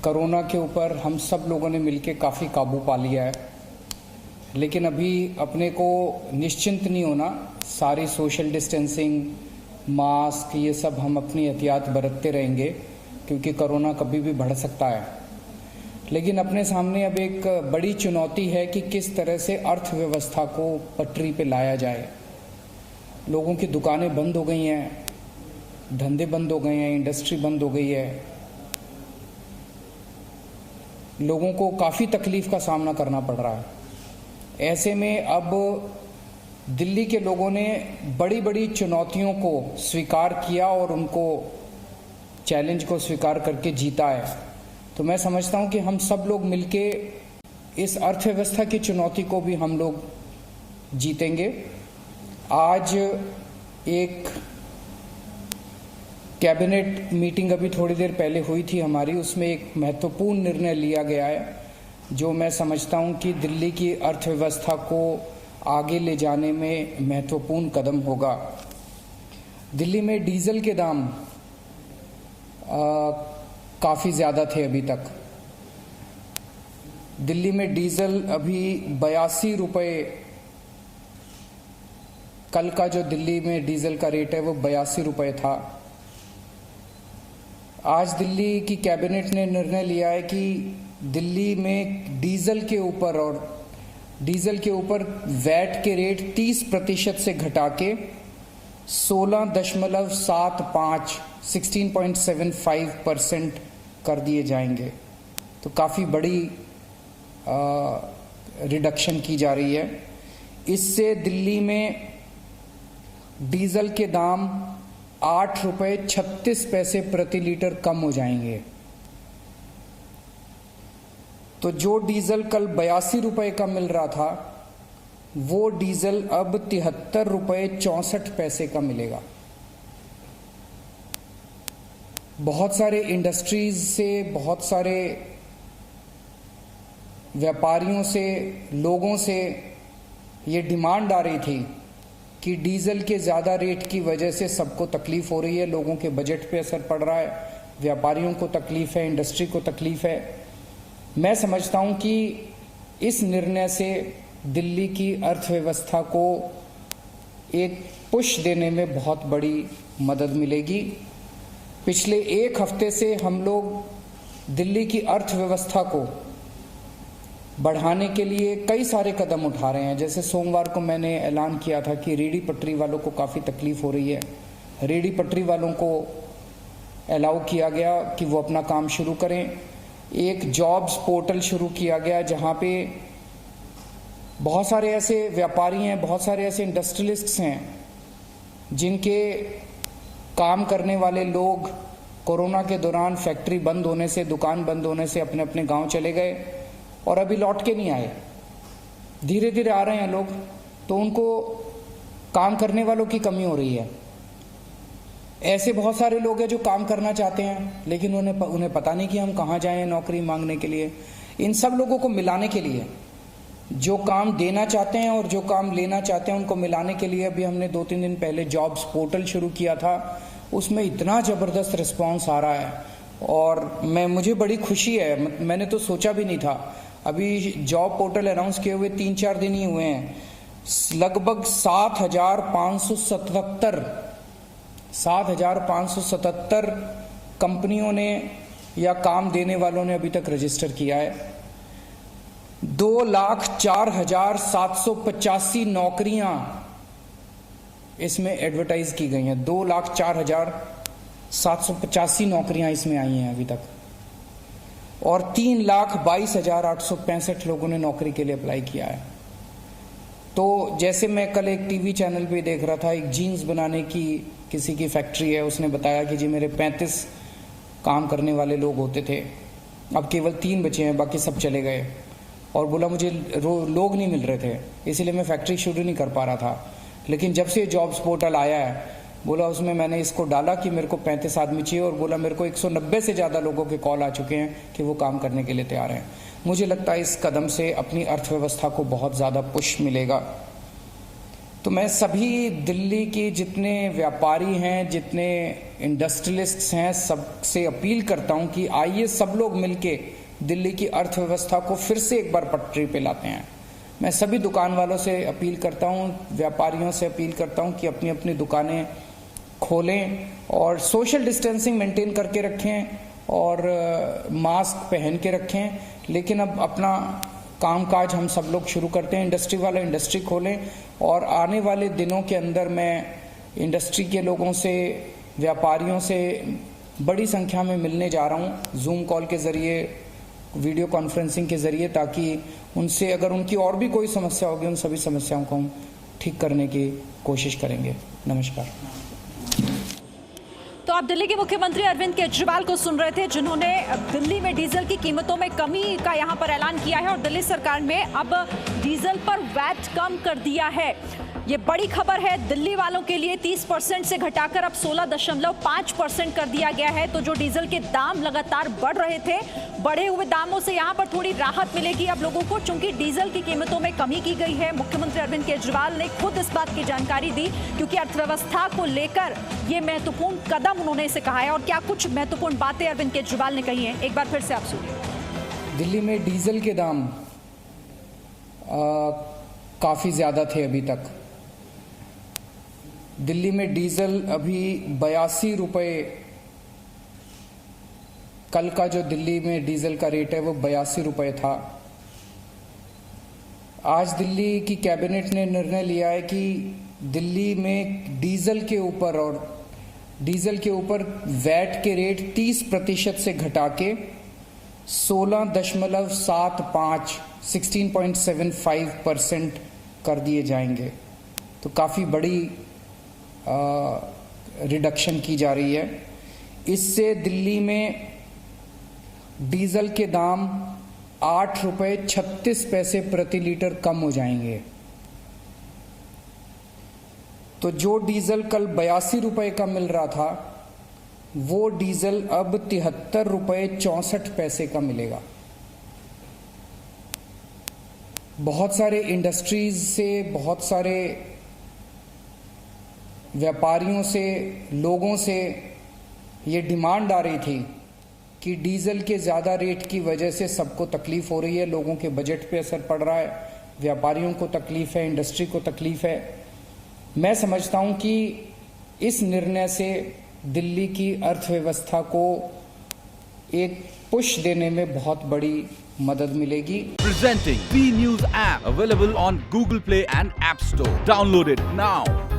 Corona के ऊपर हम सब लोगों ने मिलकर काफ़ी काबू पा लिया है, लेकिन अभी अपने को निश्चिंत नहीं होना। सारी सोशल डिस्टेंसिंग, मास्क, ये सब हम अपनी एहतियात बरतते रहेंगे क्योंकि कोरोना कभी भी बढ़ सकता है। लेकिन अपने सामने अब एक बड़ी चुनौती है कि किस तरह से अर्थव्यवस्था को पटरी पे लाया जाए। लोगों की दुकानें बंद हो गई हैं, धंधे बंद हो गए हैं, इंडस्ट्री बंद हो गई है। लोगों को काफ़ी तकलीफ का सामना करना पड़ रहा है। ऐसे में अब दिल्ली के लोगों ने बड़ी बड़ी चुनौतियों को स्वीकार किया और उनको चैलेंज को स्वीकार करके जीता है। तो मैं समझता हूं कि हम सब लोग मिलके इस अर्थव्यवस्था की चुनौती को भी हम लोग जीतेंगे। आज एक कैबिनेट मीटिंग अभी थोड़ी देर पहले हुई थी हमारी, उसमें एक महत्वपूर्ण निर्णय लिया गया है जो मैं समझता हूं कि दिल्ली की अर्थव्यवस्था को आगे ले जाने में महत्वपूर्ण कदम होगा। दिल्ली में डीजल के दाम काफ़ी ज़्यादा थे अभी तक। दिल्ली में डीजल अभी 82 रुपये, कल का जो दिल्ली में डीजल का रेट है वो 82 रुपये था। आज दिल्ली की कैबिनेट ने निर्णय लिया है कि दिल्ली में डीजल के ऊपर वैट के रेट 30% से घटा के 16.75% कर दिए जाएंगे। तो काफ़ी बड़ी रिडक्शन की जा रही है। इससे दिल्ली में डीजल के दाम 8 रुपये 36 पैसे प्रति लीटर कम हो जाएंगे। तो जो डीजल कल 82 रुपये का मिल रहा था वो डीजल अब 73 रुपये 64 पैसे का मिलेगा। बहुत सारे इंडस्ट्रीज से, बहुत सारे व्यापारियों से, लोगों से ये डिमांड आ रही थी कि डीजल के ज़्यादा रेट की वजह से सबको तकलीफ हो रही है, लोगों के बजट पे असर पड़ रहा है, व्यापारियों को तकलीफ है, इंडस्ट्री को तकलीफ है। मैं समझता हूं कि इस निर्णय से दिल्ली की अर्थव्यवस्था को एक पुश देने में बहुत बड़ी मदद मिलेगी। पिछले एक हफ्ते से हम लोग दिल्ली की अर्थव्यवस्था को बढ़ाने के लिए कई सारे कदम उठा रहे हैं। जैसे सोमवार को मैंने ऐलान किया था कि रेहड़ी पटरी वालों को काफ़ी तकलीफ हो रही है। रेहड़ी पटरी वालों को अलाउ किया गया कि वो अपना काम शुरू करें। एक जॉब्स पोर्टल शुरू किया गया जहां पे बहुत सारे ऐसे व्यापारी हैं, बहुत सारे ऐसे इंडस्ट्रियलिस्ट्स हैं जिनके काम करने वाले लोग कोरोना के दौरान फैक्ट्री बंद होने से, दुकान बंद होने से अपने अपने गांव चले गए और अभी लौट के नहीं आए। धीरे धीरे आ रहे हैं लोग, तो उनको काम करने वालों की कमी हो रही है। ऐसे बहुत सारे लोग हैं जो काम करना चाहते हैं लेकिन उन्हें पता नहीं कि हम कहाँ जाएं नौकरी मांगने के लिए। इन सब लोगों को मिलाने के लिए, जो काम देना चाहते हैं और जो काम लेना चाहते हैं, उनको मिलाने के लिए अभी हमने 2-3 दिन पहले जॉब्स पोर्टल शुरू किया था। उसमें इतना ज़बरदस्त रिस्पॉन्स आ रहा है और मुझे बड़ी खुशी है। मैंने तो सोचा भी नहीं था। अभी जॉब पोर्टल अनाउंस किए हुए 3-4 दिन ही हुए हैं। लगभग 7,577 कंपनियों ने या काम देने वालों ने अभी तक रजिस्टर किया है। 2,04,785 नौकरियां इसमें एडवर्टाइज की गई हैं। 2,04,785 नौकरियां इसमें आई हैं अभी तक और 3,22,865 लोगों ने नौकरी के लिए अप्लाई किया है। तो जैसे मैं कल एक टीवी चैनल पे देख रहा था, एक जीन्स बनाने की किसी की फैक्ट्री है, उसने बताया कि जी मेरे 35 काम करने वाले लोग होते थे, अब केवल 3 बचे हैं, बाकी सब चले गए। और बोला मुझे लोग नहीं मिल रहे थे, इसीलिए मैं फैक्ट्री शुरू नहीं कर पा रहा था। लेकिन जब से जॉब्स पोर्टल आया है, बोला उसमें मैंने इसको डाला कि मेरे को 35 आदमी चाहिए और बोला मेरे को 190 से ज़्यादा लोगों के कॉल आ चुके हैं कि वो काम करने के लिए तैयार हैं। मुझे लगता है इस कदम से अपनी अर्थव्यवस्था को बहुत ज़्यादा पुश मिलेगा। तो मैं सभी दिल्ली के जितने व्यापारी हैं, जितने इंडस्ट्रियलिस्ट्स हैं, सबसे अपील करता हूं कि आइए सब लोग मिलके दिल्ली की अर्थव्यवस्था को फिर से एक बार पटरी पे लाते हैं। मैं सभी दुकान वालों से अपील करता हूं, व्यापारियों से अपील करता हूं कि अपनी अपनी दुकानें खोलें और सोशल डिस्टेंसिंग मेंटेन करके रखें और मास्क पहन के रखें। लेकिन अब अपना कामकाज हम सब लोग शुरू करते हैं। इंडस्ट्री वाले इंडस्ट्री खोलें और आने वाले दिनों के अंदर मैं इंडस्ट्री के लोगों से, व्यापारियों से बड़ी संख्या में मिलने जा रहा हूं, जूम कॉल के जरिए, वीडियो कॉन्फ्रेंसिंग के जरिए, ताकि उनसे अगर उनकी और भी कोई समस्या होगी उन सभी समस्याओं को हम ठीक करने की कोशिश करेंगे। नमस्कार। तो आप दिल्ली के मुख्यमंत्री अरविंद केजरीवाल को सुन रहे थे, जिन्होंने दिल्ली में डीजल की कीमतों में कमी का यहां पर ऐलान किया है और दिल्ली सरकार ने अब डीजल पर वैट कम कर दिया है। ये बड़ी खबर है दिल्ली वालों के लिए। 30% से घटाकर अब 16.5% कर दिया गया है। तो जो डीजल के दाम लगातार बढ़ रहे थे, बढ़े हुए दामों से यहां पर थोड़ी राहत मिलेगी अब लोगों को, चूंकि डीजल की कीमतों में कमी की गई है। मुख्यमंत्री अरविंद केजरीवाल ने खुद इस बात की जानकारी दी, क्योंकि अर्थव्यवस्था को लेकर ये महत्वपूर्ण कदम उन्होंने इसे कहा है। और क्या कुछ महत्वपूर्ण बातें अरविंद केजरीवाल ने कही हैं, एक बार फिर से आप सुनिए। दिल्ली में डीजल के दाम काफी ज्यादा थे अभी तक। दिल्ली में डीजल अभी 82 रुपये, कल का जो दिल्ली में डीजल का रेट है वो 82 रुपये था। आज दिल्ली की कैबिनेट ने निर्णय लिया है कि दिल्ली में डीजल के ऊपर वैट के रेट 30% से घटा के 16.75% कर दिए जाएंगे। तो काफी बड़ी रिडक्शन की जा रही है। इससे दिल्ली में डीजल के दाम 8 रुपये 36 पैसे प्रति लीटर कम हो जाएंगे। तो जो डीजल कल 82 रुपये का मिल रहा था, वो डीजल अब 73 रुपये 64 पैसे का मिलेगा। बहुत सारे इंडस्ट्रीज से, बहुत सारे व्यापारियों से, लोगों से ये डिमांड आ रही थी कि डीजल के ज़्यादा रेट की वजह से सबको तकलीफ हो रही है, लोगों के बजट पे असर पड़ रहा है, व्यापारियों को तकलीफ है, इंडस्ट्री को तकलीफ है। मैं समझता हूं कि इस निर्णय से दिल्ली की अर्थव्यवस्था को एक पुश देने में बहुत बड़ी मदद मिलेगी। Presenting B News app available on Google Play and App Store. Download it now.